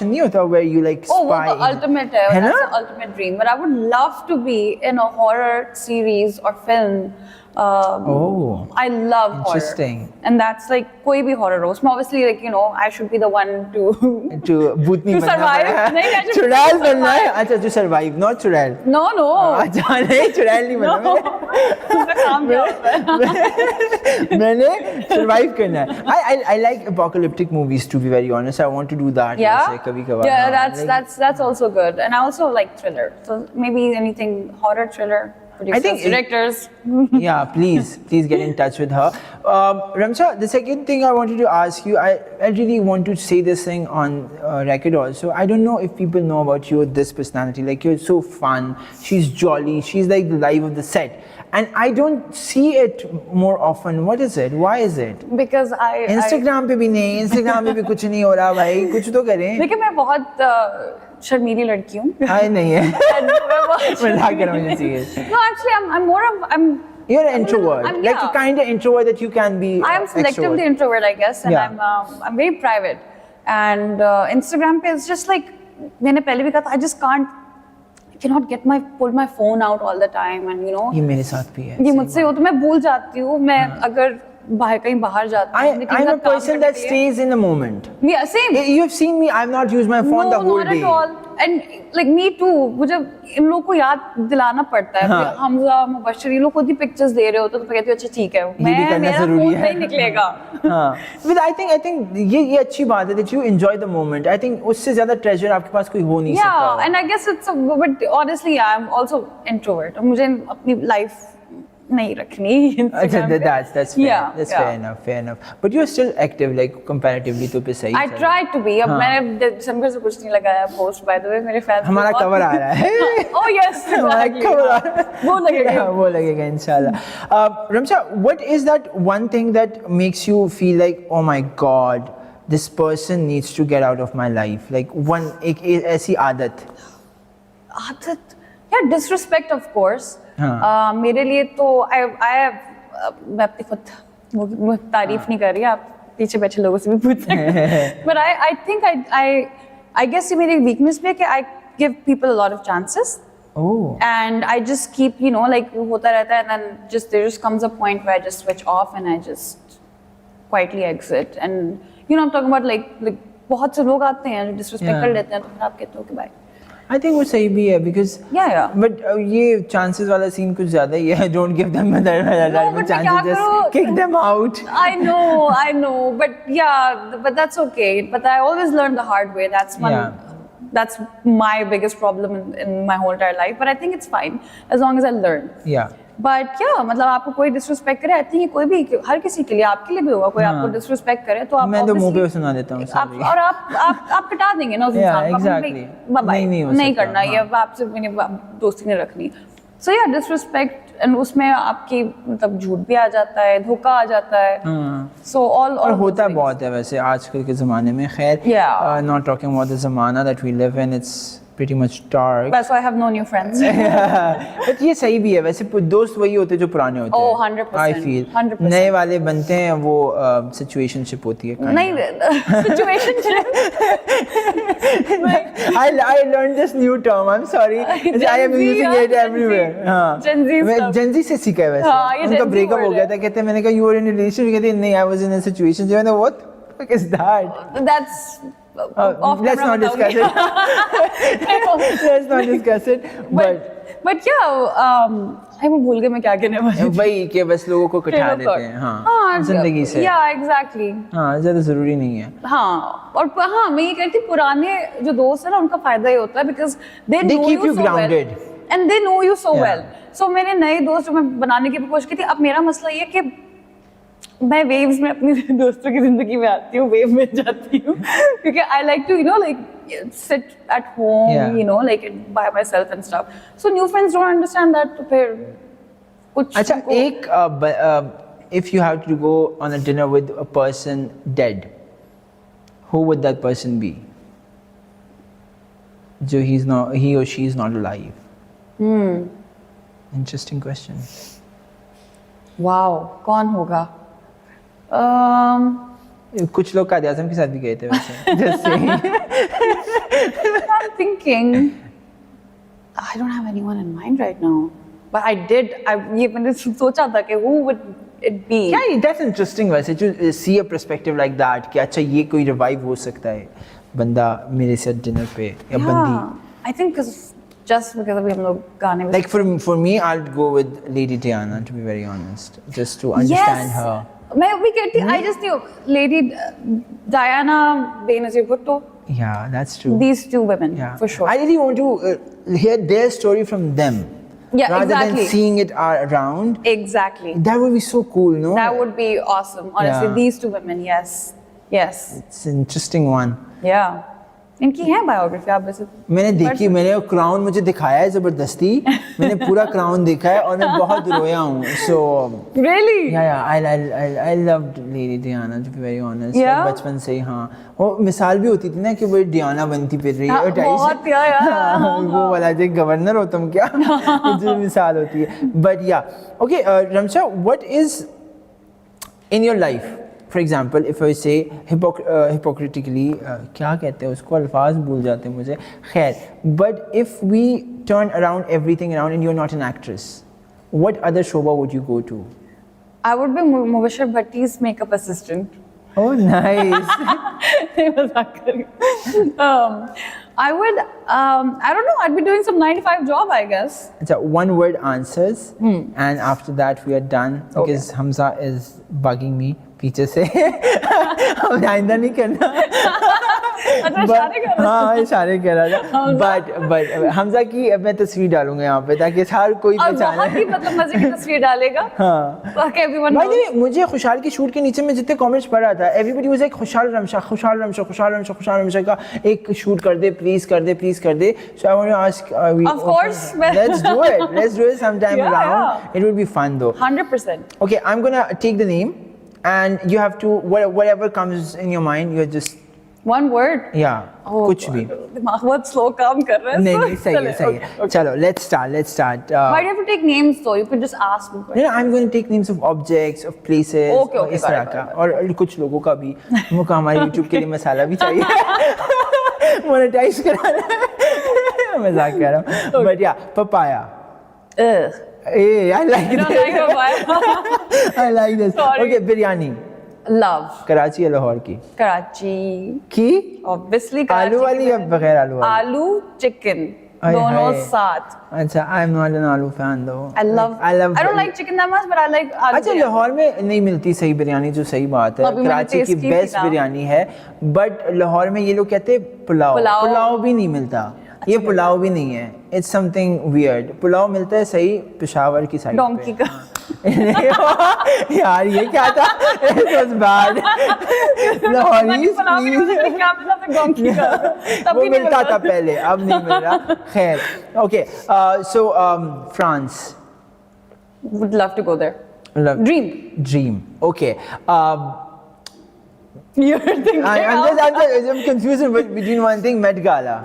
Option नहीं होता where you like Oh, वो spy तो ultimate है, है ना? that's the ultimate dream. But I would love to be in a horror series or film. Oh, I love interesting. horror, and that's like कोई भी horror हो. उसमें obviously like you know I should be the one to to Bhootni to बनना survive. पड़ा। नहीं, I should चुड़ैल बनना है, survive. अच्छा to survive, not चुड़ैल। No, no. अच्छा नहीं चुड़ैल नहीं No. बनना उसका काम क्या होता है? मैंने survive करना है। I like apocalyptic movies to be very honest. I want to do that Yeah. वैसे कभी-कभार। Yeah, हाँ, that's also good, and I also like thriller. So maybe anything horror, thriller. Producers, think directors. Yeah, please get in touch with her. Ramsa, the second thing I wanted to ask you, I really want to say this thing on record also. I don't know if people know about you, this personality. Like, you're so fun, she's jolly, she's like the life of the set. And I don't see it more often. What is it? Why is it? Because I Instagram पे भी नहीं, Instagram पे भी कुछ नहीं हो रहा भाई, कुछ तो करें। देखिए मैं बहुत शर्मीली लड़की हूँ। हाय नहीं है। And मैं बहुत मजाक कर रहा हूँ serious. No, actually, I'm more of You're an introvert, I'm- like the yeah. kind of introvert that you can be. I am selectively introvert, I guess, and Yeah. I'm very private. And Instagram पे it's just like मैंने पहले भी कहा था, I just cannot pull my phone out all the time, and you know ये मेरे साथ भी है। ये मुझसे हो तो मैं भूल जाती हूँ। मैं अगर कहीं बाहर जाती हूँ I'm a person that stays in the moment. Yeah, same. You have seen me. I've not used my phone the whole not day. at all. And like me too. मुझे इन लोगों को याद दिलाना पड़ता है। हाँ. हमजा मुबश्शिर ये लोग खुद ही पिक्चर्स दे रहे होते तो कहती हूँ अच्छा ठीक है। ये भी करना मेरा जरूरी फोन है। नहीं निकलेगा। हाँ. But I think ये अच्छी बात है that you enjoy the moment. I think उससे ज़्यादा treasure आपके पास कोई हो नहीं सकता। Yeah, and I guess but honestly, yeah, I'm also introvert. मुझे अपनी life नहीं रखनी अच्छा, Instagram पे। that's fair. Yeah, That's yeah. fair enough. But you're still active, like comparatively तो पे सही। I चल रहा है। try to be. अब हाँ. मैंने दिसंबर से कुछ नहीं लगाया post by the way मेरे fans हमारा cover आ रहा है। Oh yes, हमारा exactly. cover आ रहा है। वो लगेगा। वो लगेगा इंशाल्लाह। Ramsa, what is that one thing that makes you feel like, oh my God, this person needs to get out of my life? Like एक ऐसी आदत। आदत या disrespect of course. हाँ. मेरे लिए तो मैं अपनी खुद वो तारीफ नहीं कर रही, आप पीछे बैठे लोगों से भी पूछ सकते हैं। But I think I guess ये मेरी weakness भी है कि I give people a lot of chances. Oh. And I just keep, you know, like होता रहता है, and then there just comes a point where I just switch off and I just quietly exit. And you know I'm talking about like बहुत से लोग आते हैं जो disrespect कर लेते हैं तो फिर आप कहते हो कि भाई I think वो सही भी है because yeah. but ये chances वाला scene कुछ ज़्यादा ही है. Don't give them but मैं chances, क्या just करूँ? kick them out. I know, but yeah, but that's okay. But I always learned the hard way. That's my biggest problem in my whole entire life. But I think it's fine as long as I learn. Yeah. But yeah, मतलब आपको कोई disrespect करे, I think कोई भी हर किसी के लिए, आपके लिए भी होगा, कोई आपको disrespect करे तो आप मैं तो मुंह पे obviously- सुना देता हूँ आप और आप कटा देंगे ना उस Yeah, इंसान को, आप exactly. बोलेंगे, "Bye-bye, नहीं हो नहीं सकता, करना ये हाँ. आपसे मैंने दोस्ती नहीं रखनी। So yeah, disrespect and उसमें आपकी मतलब झूठ भी आ जाता है, धोखा आ जाता है। हाँ. So all और those होता things. बहुत है वैसे आजकल के ज़माने में. खैर, Yeah. not talking about the ज़माना that we live in, it's pretty much dark. That's why I have no new friends. But ये सही भी है वैसे, दोस्त वही होते हैं जो पुराने होते हैं. Oh, 100%, I feel 100%. नए वाले बनते हैं वो situationship होती है. kind नहीं of. situationship. I learned this new term. I'm sorry. I am Gen Z, using हाँ, it Gen Z. everywhere. हाँ. Gen Z मैं stuff. Gen Z से सीखा है वैसे. हाँ, ये उनका Gen Z breakup word हो गया है. था, कहते हैं मैंने कहा you were in a relationship, कहते हैं नहीं I was in a situation. मैंने what the fuck is that? That's off Let's camera not discuss it. बताऊंगी। Let's not discuss it. But yeah, मैं भूल गई मैं क्या कहने वाली थी। वही कि बस लोगों को कटा देते हैं. हाँ. जिंदगी से. Yeah, exactly. हाँ, ज़्यादा ज़रूरी नहीं है. हाँ, और हाँ मैं ये कहती पुराने जो दोस्त है ना उनका फायदा ये होता है because they know keep you so grounded. well and they know you so Yeah. well. So मेरे नए दोस्त जो मैं बनाने की भी कोशिश की थी, अब मेरा मसला ये कि मैं वेव्स में अपनी दोस्तों की जिंदगी में आती हूँ, वेव में जाती हूँ क्योंकि I like to, you know, like sit at home, Yeah. you know, like by myself and stuff. So new friends don't understand that. तो फिर कुछ अच्छा उनको- एक if you have to go on a dinner with a person dead, who would that person be? जो he or she is not alive. Interesting question. Wow, कौन होगा? कुछ लोग कायद आज़म के साथ भी गए थे वैसे. Just saying. thinking. I don't have anyone in mind right now. But I did. ये मैंने सोचा था कि who would it be? Yeah, that's interesting वैसे to see a perspective like that कि अच्छा ये कोई revive हो सकता है बंदा मेरे साथ dinner पे या बंदी. I think just because अभी हम लोग गाने में. Like for me, I'll go with Lady Diana, to be very honest, just to understand her. मैं भी कहती. I just knew Lady Diana, Benazir Bhutto. Yeah, that's true. These two women, Yeah, for sure. I really want to hear their story from them. Yeah, rather exactly. than seeing it around. Exactly. That would be so cool, no? That would be awesome. Honestly, Yeah. these two women, yes. Yes. It's an interesting one. Yeah. इनकी है biography आप वैसे. मैंने देखी, मैंने वो crown मुझे दिखाया है जबरदस्ती. मैंने पूरा क्राउन देखा है और मैं बहुत रोया हूँ. So Really? yeah, I loved Lady Diana, to be very honest. Yeah? Like, बचपन से ही हाँ. वो मिसाल भी होती थी ना कि वो डियाना बनती फिर रही है. हाँ, और टाइप से- बहुत यार. वो वाला जो गवर्नर हो तुम क्या? जो मिसाल होती है. But yeah, okay, Ramsha, what is in your life? For example, if I say hypocritically, क्या कहते हैं उसको अल्फाज भूल जाते हैं मुझे. खैर, but if we turn around everything around and you're not an actress, what other shoba would you go to? I would be Mubashir Bhatti's makeup assistant. Oh, nice. मजाक कर रही हूँ. I would, I don't know, I'd be doing some 9 to 5 job, I guess. It's a one-word answers, and after that we are done because Hamza is bugging me पीछे से. अब आइंदा नहीं करना. अच्छा, इशारे कर रहा था. हाँ, इशारे कर रहा था. But हमजा की अब मैं तस्वीर डालूंगा यहाँ पे ताकि हर कोई और पहचाने. बहुत ही मतलब मजे की तस्वीर डालेगा. हाँ. ताकि everyone By the knows. way, मुझे खुशहाल की शूट के नीचे में जितने कमेंट्स पढ़ रहा था, everybody was like खुशहाल रमशा, खुशहाल रमशा, खुशहाल रमशा, खुशहाल रमशा का एक शूट कर दे, प्लीज कर दे, प्लीज कर दे. So I want to ask, are we Of course, okay? Let's do it sometime Yeah, around. yeah. It will be fun though. 100%. Okay, I'm gonna take the name, and you have to whatever comes in your mind. You're just One word. yeah, Oh, कुछ भी. दिमाग बहुत slow काम कर रहा है. नहीं so नहीं सही है चले, सही okay, है. okay. चलो, let's start. Why do you have to take names though? You could just ask me. You know, I'm going to take names of objects, of places, Okay, और okay, इस got तरह it, का. got it, और कुछ लोगों का भी. मुझे हमारे YouTube के लिए मसाला भी चाहिए. मोनेटाइज कराना है. मजाक कर रहा हूँ. But yeah, papaya. Ugh. Hey, I like You don't this. like papaya? I like this. Sorry. Okay, biryani. Love. Karachi या लाहौर की? Karachi. की? Obviously Karachi. आलू वाली या बगैर आलू वाली? आलू chicken. Aye, दोनों haye. साथ. अच्छा, I'm not an aloo fan though. I love. I don't like chicken that much, but I like आलू. अच्छा, biryani. लाहौर में नहीं मिलती सही बिरयानी, जो सही बात है. अभी मैंने कराची की taste की थी बेस्ट ना. बिरयानी है, बट लाहौर में ये लोग कहते हैं पुलाव. पुलाव. पुलाव भी नहीं मिलता. ये पुलाव भी नहीं है. It's something weird. पुलाव मिलता है सही पेशावर की साइड पे. Donkey का. यार ये क्या था? It was bad. लाहौरीज़, पुलाव भी नहीं please. होता, क्या मिला था donkey का. तब वो भी नहीं मिलता मिलता. था पहले, अब नहीं मिल रहा. खैर. Okay, so France. Would love to go there. Love- Dream. Okay. You're thinking. I'm confused between one thing, Met Gala.